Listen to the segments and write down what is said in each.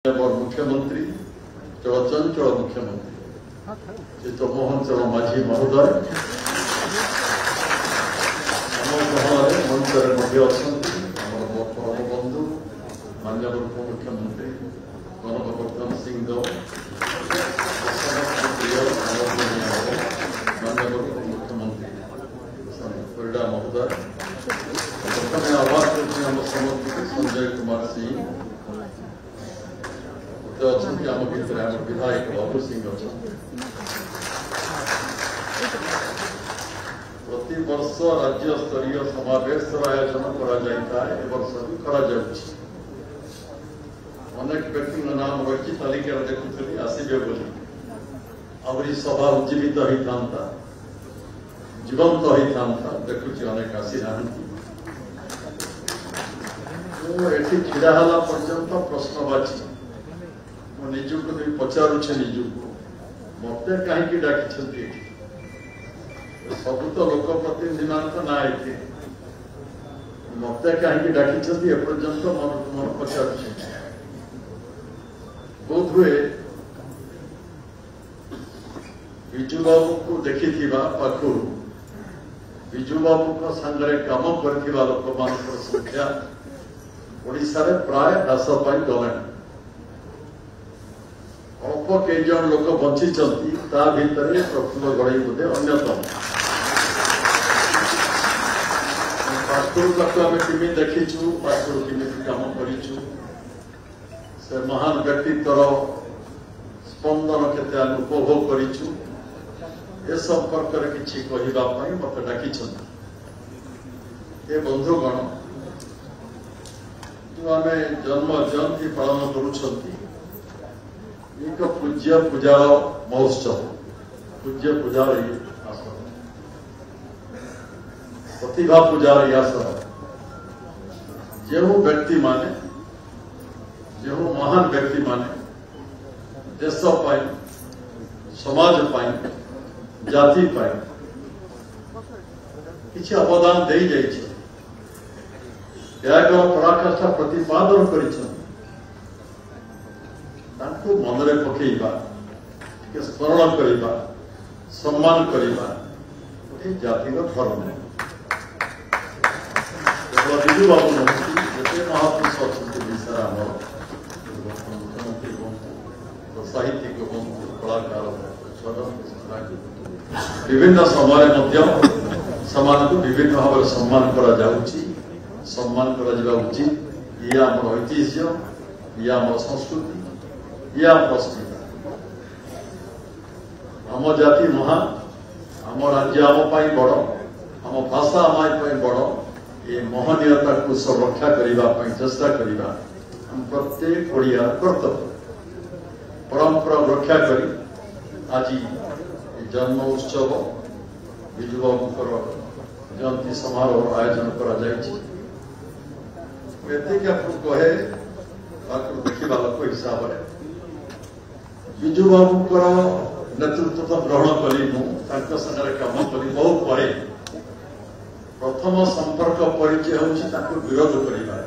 मुख्यमंत्री चलचंचल मुख्यमंत्री चित्तमोहन चरण माझी महोदय मंचर परम बंधु माननीय उपमुख्यमंत्री गणवर्धन सिंह माननीय उपमुख्यमंत्री परिडा महोदय प्रथम आवाज करम समर्पित संजय कुमार सिंह अच्छा आम भर आम विधायक बाबू सिंह अच्छा प्रति वर्ष राज्य स्तरीय समावेश आयोजन अनेक व्यक्ति नाम रही तालिका देखुली आसबे बोली आहरी सभा उज्जीवित होता जीवंत होता देखुची अनेक आसी ना ये ढड़ा पर्यंत प्रश्नवाची निजुक पचारुचे निजुक मत कहीं डाकी सब तो लोक प्रतिनिधि मान ना ये मत कहीं डाकी एपर्यंत मन पचारुचे बोध हुए विजु बाबू को देखी पाखु विजु बाबू सांगे कम कर लोक मान संख्या ओडिशा रे प्राय ह्रास पाई गलानी अल्प कई जन लोक बंची भितर प्रफुल्ल गड़ई बोधे अन्यतम पाखुर आम केमी देखीचु पाखुर केमी कम करूँ से महान व्यक्तित्वर स्पंदन के उपभोग करूँ ए संपर्क में किसी कहवाई मत डाकी बंधुगण जो आम जन्म जयंती पालन करुँच एक पूज्य पूजार महोत्सव पूज्य पूजार आसन प्रतिभा पूजार आसन जो व्यक्ति माने जो महान व्यक्ति माने देश पाई समाज पाई जाति पाई किसी अवदान दे जाइए पराकाष्ठा प्रतिपादन कर मनरे पकेवा स्मरण करवा सम्मान करवा जातिर धर्म विजु बाबू नए महापुरुष अच्छा मुख्यमंत्री बंधु साहित्यिक बंधु कलाकार विभिन्न समय विभिन्न भाव सम्मान करा उचित ये आम ऐतिह्य ये आम संस्कृति ये अस्मिता आम जाति महान आम राज्य आम बड़ आम भाषा आम बड़ ये महनीयता को संरक्षा करने चेष्टा करवा प्रत्येक ओडिया कर्तव्य परंपरा रक्षा कर आज जन्म उत्सव विजु बाबूर जयंती समारोह आयोजन कहे देखा लोक हिसाब से विजु बाबूर नेतृत्व तो ग्रहण कली सागर कम कली बहुत पर प्रथम संपर्क परिचय हूँ विरोध करवा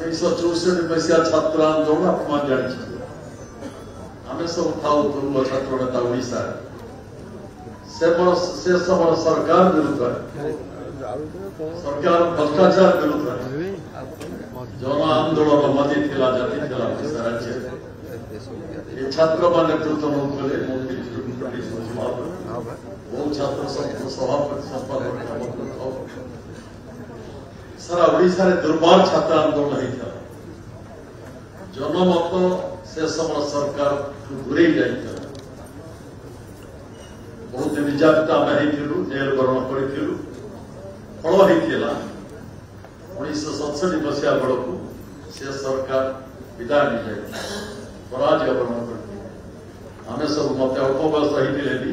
1964 मसीहा छात्र आंदोलन आप जानी आम सब था पूर्व छात्र नेता ओडिशा से समय सरकार विरुद्ध सरकार भ्रष्टाचार विरुद्ध जन आंदोलन मदी जाति राज्य छात्र मान नेतृत्व बहुत छात्र सभापति संपादक सारा ओडिशा दुर्बार छात्र आंदोलन होता जनमत से समय सरकार दूरे जाता बहुत निर्यातित आम हो जेल बरण करूँ फल होता 1967 मसीहा बेलू से सरकार विदाय नहीं जाए पराजय बरण कर आम सब मत अल्प बयस होते भी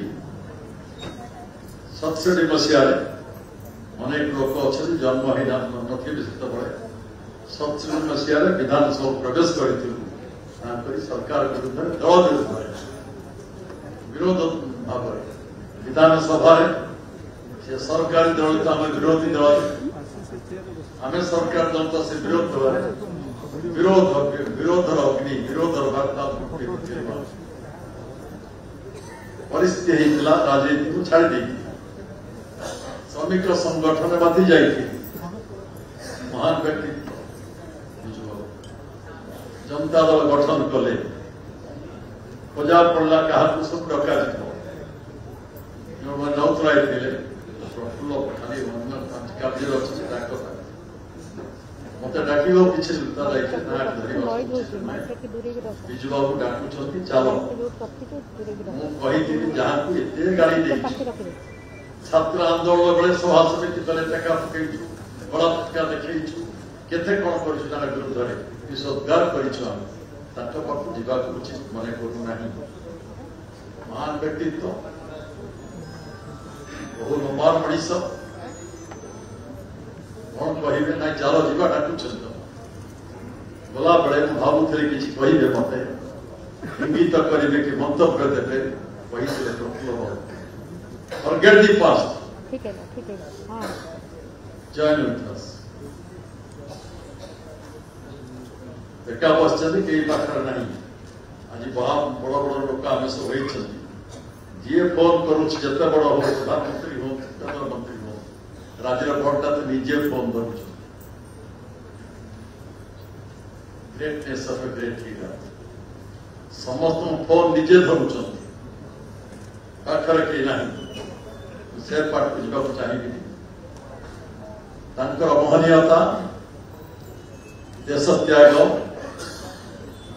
67 मसीह अनेक लोक अच्छा जन्म होना नथिले से 67 मसीह विधानसभा प्रवेश कर सरकार विरुद्ध दल विरोध भाव विधानसभा सरकारी दल तो आम विरोधी दल आम सरकार दल तो से विरोध दल विरोधर अग्नि विरोधर वार्ता परिस्थिति होता राजनीति को छाड़ दी श्रमिक संगठन बांधी जाइए महान व्यक्तित्व जनता दल गठन कले खोजा पड़ा क्या सब डक जो राउतराय थे प्रफुल्ल खाली କାର୍ଯ୍ୟ ଅଛି ମତେ ଡାକିବ କିଛି ବିଜୁ ବାବୁ ଡାକୁଛନ୍ତି ଚାଲ ମୁଁ କହିଥିଲି ଯାହାକୁ ଏତେ ଗାଳି ଦେଇଛି ଛାତ୍ର ଆନ୍ଦୋଳନ ବେଳେ ସଭା ସମିତି ତଳେ ଟେକା ପକେଇଛୁ ବଳାତ୍କାର ଦେଖେଇଛୁ କେତେ କଣ କରିଛୁ ତାଙ୍କ ବିରୁଦ୍ଧରେ ବିସତ୍କାର କରିଛୁ ଆମେ ତାଙ୍କ ପାଖକୁ ଯିବାକୁ ଉଚିତ ମନେ କରୁନାହିଁ ମହାନ ବ୍ୟକ୍ତିତ୍ୱ ବହୁ ଲମ୍ବା ମଣିଷ कौन कहे ना चाल जा डाकुंट गला बेले भावुली किसी कहे मत इंगित करेंगे कि मंतव्य देते कही forget the past join with us एका बसते कई पाखे ना आज बहुत बड़ बड़ लोक आम सब होती जी फोन करुच्च जिते बड़ हो प्रधानमंत्री हो प्रधानमंत्री हो राज्य भोटा तो निजे फोन कर greatness of a great leader समस्त फोन निजे धरुंच पाखर कहीं ना से पाठ को जावाक चाहिए महनीयता देश त्याग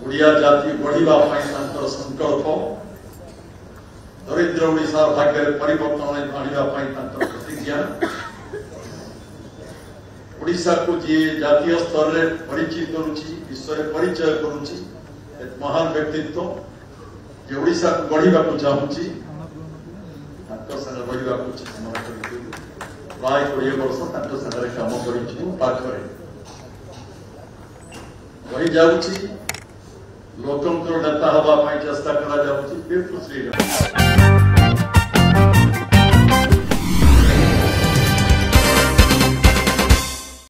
ओडिया जाति बढ़ावा संकल्प दरिद्र ओडिशा भाग्य परिवर्तन आने प्रतिज्ञा ओडिशा को जी जातीय स्तर में परिचित करुच्ची विश्व में परिचय करुच्ची एक महान व्यक्तित्व जे ओडिशा को गढ़ा चाहूँगी रहा प्राय 20 वर्ष सागर कम कर रही जाऊँगी लोकंर नेता हवाई चेष्टा करा